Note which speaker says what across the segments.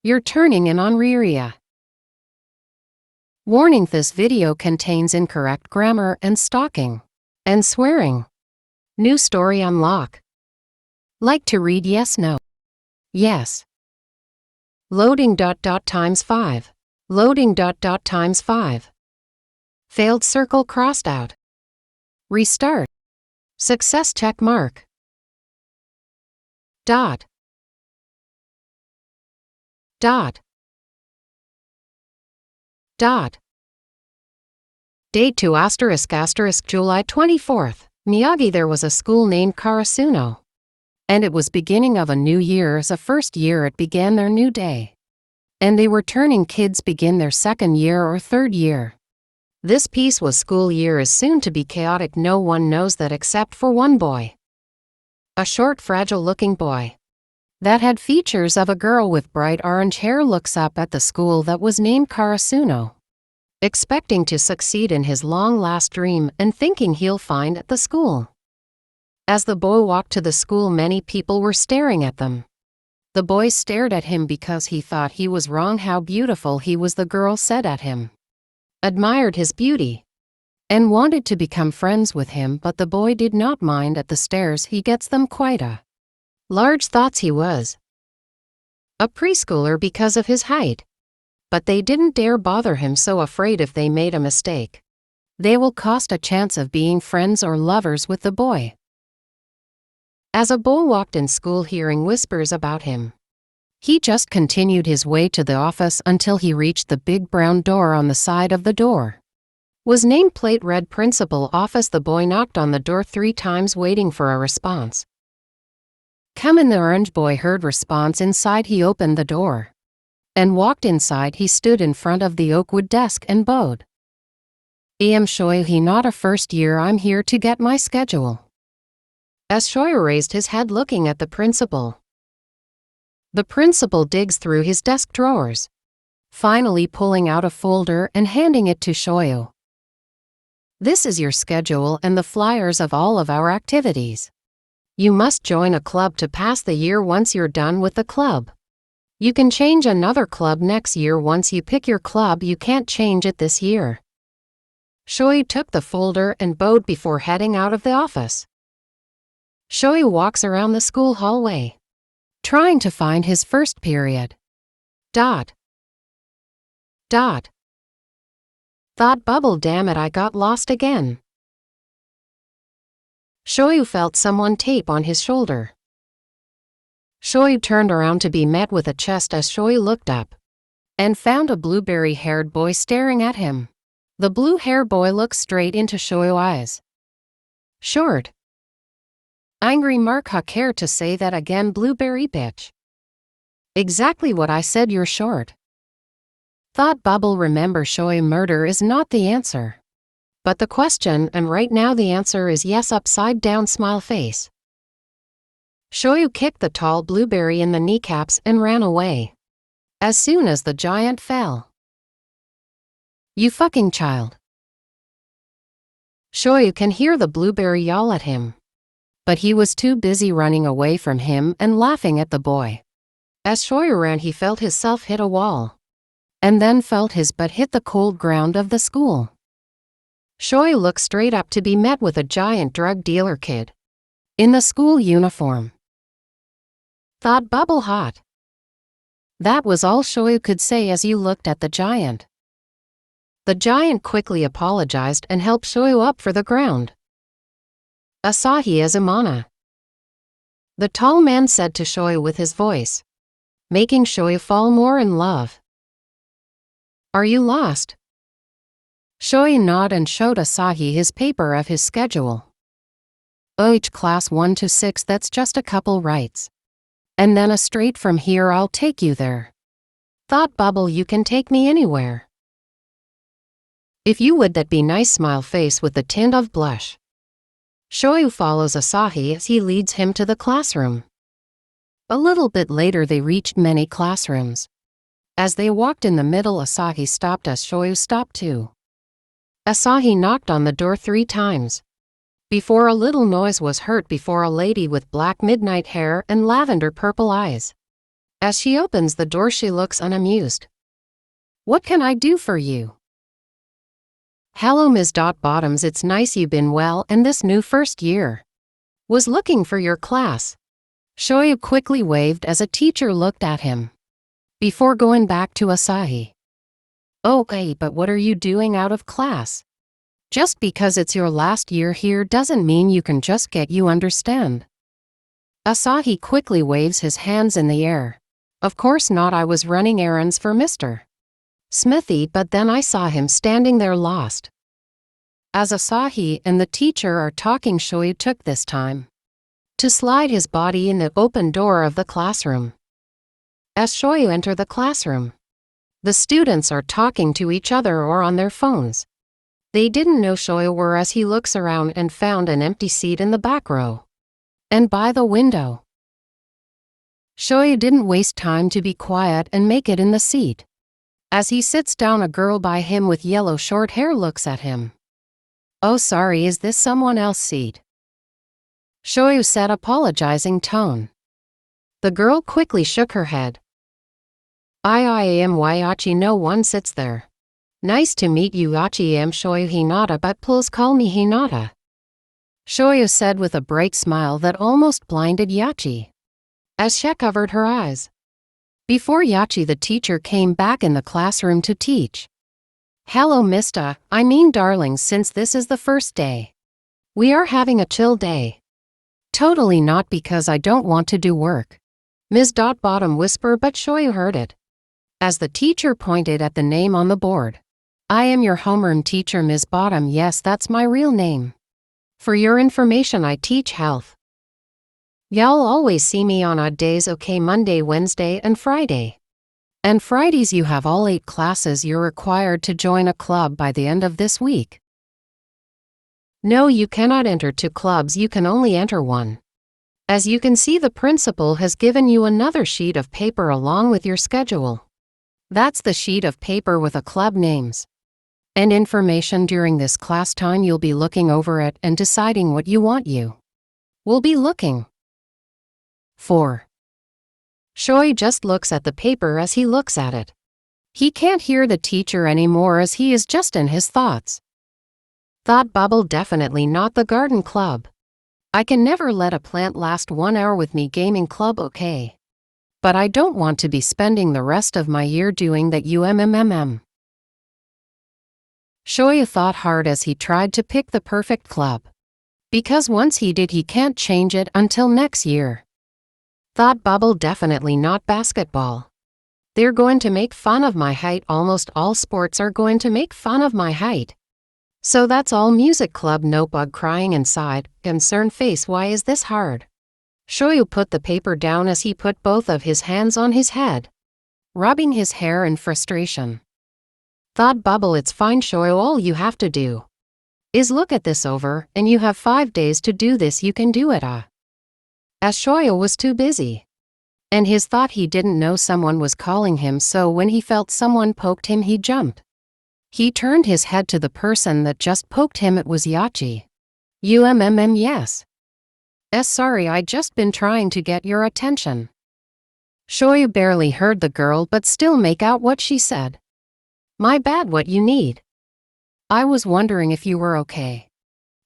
Speaker 1: You're turning in on Riria. Warning: this video contains incorrect grammar and stalking. And swearing. New story unlock. Like to read yes, no. Yes. Loading ... times 5. Loading ... times 5. Failed circle crossed out. Restart. Success check mark. Dot. Dot. Dot. Date to **** July 24th. Miyagi. There was a school named Karasuno. And it was beginning of a new year. As a first year it began their new day. And they were turning kids begin their second year or third year. This piece was school year is soon to be chaotic. No one knows that except for one boy. A short, fragile-looking boy that had features of a girl with bright orange hair looks up at the school that was named Karasuno, expecting to succeed in his long-last dream and thinking he'll find at the school. As the boy walked to the school, many people were staring at them. The boy stared at him because he thought he was wrong how beautiful he was. The girl said at him, admired his beauty, and wanted to become friends with him, but the boy did not mind at the stares. He gets them quite a large. Thoughts he was a preschooler because of his height. But they didn't dare bother him, so afraid if they made a mistake, they will cost a chance of being friends or lovers with the boy. As a boy walked in school hearing whispers about him, he just continued his way to the office until he reached the big brown door. On the side of the door was nameplate read Principal Office. The boy knocked on the door 3 times waiting for a response. Come in. The orange boy heard response inside. He opened the door and walked inside. He stood in front of the oakwood desk and bowed. I'm Shoyu. He not a first year. I'm here to get my schedule. As Shoyu raised his head looking at the principal, the principal digs through his desk drawers, finally pulling out a folder and handing it to Shoyu. This is your schedule and the flyers of all of our activities. You must join a club to pass the year. Once you're done with the club, you can change another club next year. Once you pick your club, you can't change it this year. Shoyu took the folder and bowed before heading out of the office. Shoyu walks around the school hallway, trying to find his first period. Dot. Dot. Thought bubble. Damn it, I got lost again. Shoyu felt someone tape on his shoulder. Shoyu turned around to be met with a chest. As Shoyu looked up and found a blueberry-haired boy staring at him. The blue-haired boy looked straight into Shoyu's eyes. Short. Angry mark. Huh, care to say that again, blueberry bitch? Exactly what I said, you're short. Thought bubble. Remember, Shoyu, murder is not the answer, but the question, and right now the answer is yes. Upside down smile face. Shoyu kicked the tall blueberry in the kneecaps and ran away as soon as the giant fell. You fucking child. Shoyu can hear the blueberry yell at him, but he was too busy running away from him and laughing at the boy. As Shoyu ran, he felt himself hit a wall, and then felt his butt hit the cold ground of the school. Shoyu looked straight up to be met with a giant drug dealer kid in the school uniform. Thought bubble hot. That was all Shoyu could say as he looked at the giant. The giant quickly apologized and helped Shoyu up for the ground. Asahi Azumana, the tall man said to Shoyu with his voice, making Shoyu fall more in love. Are you lost? Shoyu nodded and showed Asahi his paper of his schedule. Each class 1 to 6, that's just a couple rights. And then a straight from here, I'll take you there. Thought bubble. You can take me anywhere. If you would, that be nice. Smile face with a tint of blush. Shoyu follows Asahi as he leads him to the classroom. A little bit later they reached many classrooms. As they walked in the middle, Asahi stopped as Shoyu stopped too. Asahi knocked on the door 3 times before a little noise was heard. Before a lady with black midnight hair and lavender purple eyes As she opens the door, she looks unamused. What can I do for you? Hello, Ms. Bottoms, it's nice you've been well and this new first year. Was looking for your class. Shoyu quickly waved as a teacher looked at him. Before going back to Asahi. Okay, but what are you doing out of class? Just because it's your last year here doesn't mean you can just get, you understand? Asahi quickly waves his hands in the air. Of course not, I was running errands for Mr. Smithy, but then I saw him standing there lost. As Asahi and the teacher are talking, Shoyu took this time to slide his body in the open door of the classroom. As Shoyu enters the classroom, the students are talking to each other or on their phones. They didn't know Shoyu were as he looks around and found an empty seat in the back row and by the window. Shoyu didn't waste time to be quiet and make it in the seat. As he sits down, a girl by him with yellow short hair looks at him. Oh, sorry, is this someone else's seat? Shoyu said, apologizing tone. The girl quickly shook her head. I am Yachi, no one sits there. Nice to meet you, Yachi. I am Shoyu Hinata, but please call me Hinata. Shoyu said with a bright smile that almost blinded Yachi as she covered her eyes. Before Yachi, the teacher came back in the classroom to teach. Hello, Mista, I mean darlings, since this is the first day. We are having a chill day. Totally not, because I don't want to do work. Ms. Bottom whispered, but Shoyu heard it. As the teacher pointed at the name on the board. I am your homeroom teacher, Ms. Bottom. Yes, that's my real name. For your information, I teach health. Y'all always see me on odd days, okay? Monday, Wednesday, and Friday. And Fridays you have all 8 classes. You're required to join a club by the end of this week. No, you cannot enter 2 clubs, you can only enter 1. As you can see, the principal has given you another sheet of paper along with your schedule. That's the sheet of paper with a club names and information. During this class time, you'll be looking over it and deciding what you want. You will be looking for. Shoyu just looks at the paper as he looks at it. He can't hear the teacher anymore as he is just in his thoughts. Thought bubble, definitely not the garden club. I can never let a plant last 1 hour with me. Gaming club, okay. But I don't want to be spending the rest of my year doing that. Shoyu thought hard as he tried to pick the perfect club. Because once he did, he can't change it until next year. Thought bubble, definitely not basketball. They're going to make fun of my height. Almost all sports are going to make fun of my height. So that's all. Music club, notebook crying inside, concerned face. Why is this hard? Shoyu put the paper down as he put both of his hands on his head, rubbing his hair in frustration. Thought bubble, it's fine, Shoyu. All you have to do is look at this over, and you have 5 days to do this. You can do it. As Shoyu was too busy. And his thought he didn't know someone was calling him, so when he felt someone poked him, he jumped. He turned his head to the person that just poked him. It was Yachi. Yes. Sorry, I just been trying to get your attention. Shoyu barely heard the girl but still make out what she said. My bad, what you need? I was wondering if you were okay.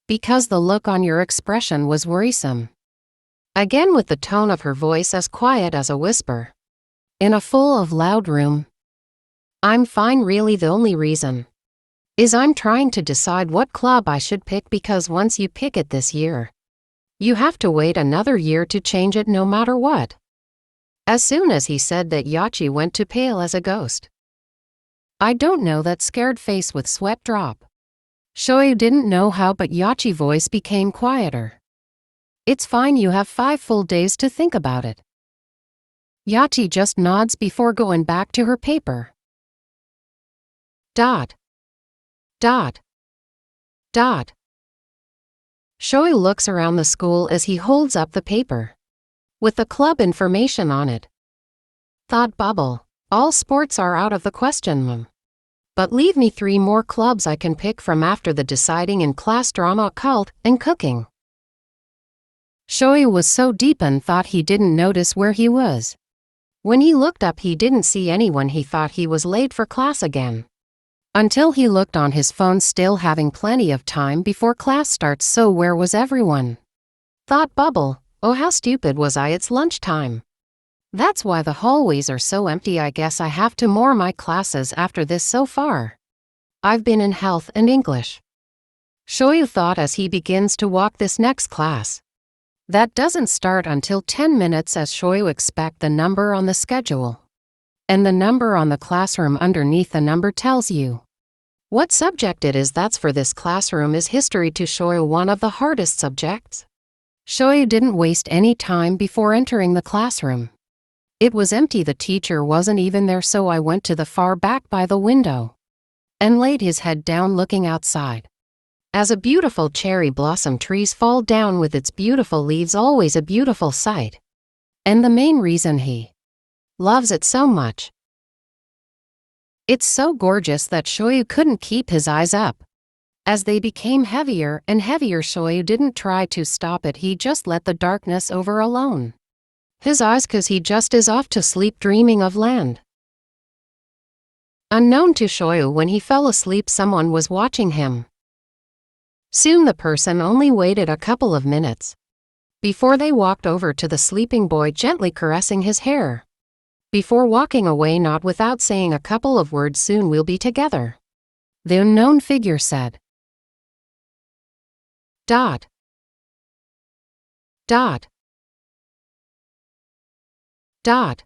Speaker 1: Because the look on your expression was worrisome. Again with the tone of her voice as quiet as a whisper. In a full of loud room. I'm fine, really. The only reason is I'm trying to decide what club I should pick, because once you pick it this year, you have to wait another year to change it no matter what. As soon as he said that, Yachi went to pale as a ghost. I don't know, that scared face with sweat drop. Shoyu didn't know how, but Yachi's voice became quieter. It's fine, you have 5 full days to think about it. Yachi just nods before going back to her paper. Dot. Dot. Dot. Shoyu looks around the school as he holds up the paper with the club information on it. Thought bubble, all sports are out of the question, but leave me 3 more clubs I can pick from after the deciding in class: drama, occult, and cooking. Shoyu was so deep in thought he didn't notice where he was. When he looked up, he didn't see anyone. He thought he was late for class again. Until he looked on his phone, still having plenty of time before class starts. So where was everyone? Thought Bubble. Oh, how stupid was I, it's lunchtime. That's why the hallways are so empty. I guess I have to more my classes after this. So far I've been in health and English. Shoyu thought as he begins to walk this next class. That doesn't start until 10 minutes as Shoyu expect the number on the schedule. And the number on the classroom underneath the number tells you what subject it is. That's for this classroom is history to Shoyu, one of the hardest subjects. Shoyu didn't waste any time before entering the classroom. It was empty. The teacher wasn't even there, so I went to the far back by the window and laid his head down looking outside. As a beautiful cherry blossom trees fall down with its beautiful leaves, always a beautiful sight. And the main reason he loves it so much. It's so gorgeous that Shoyu couldn't keep his eyes up. As they became heavier and heavier, Shoyu didn't try to stop it. He just let the darkness over alone his eyes, 'cause he just is off to sleep dreaming of land. Unknown to Shoyu, when he fell asleep, someone was watching him. Soon the person only waited a couple of minutes before they walked over to the sleeping boy, gently caressing his hair. Before walking away, not without saying a couple of words, "Soon we'll be together," the unknown figure said. Dot. Dot. Dot.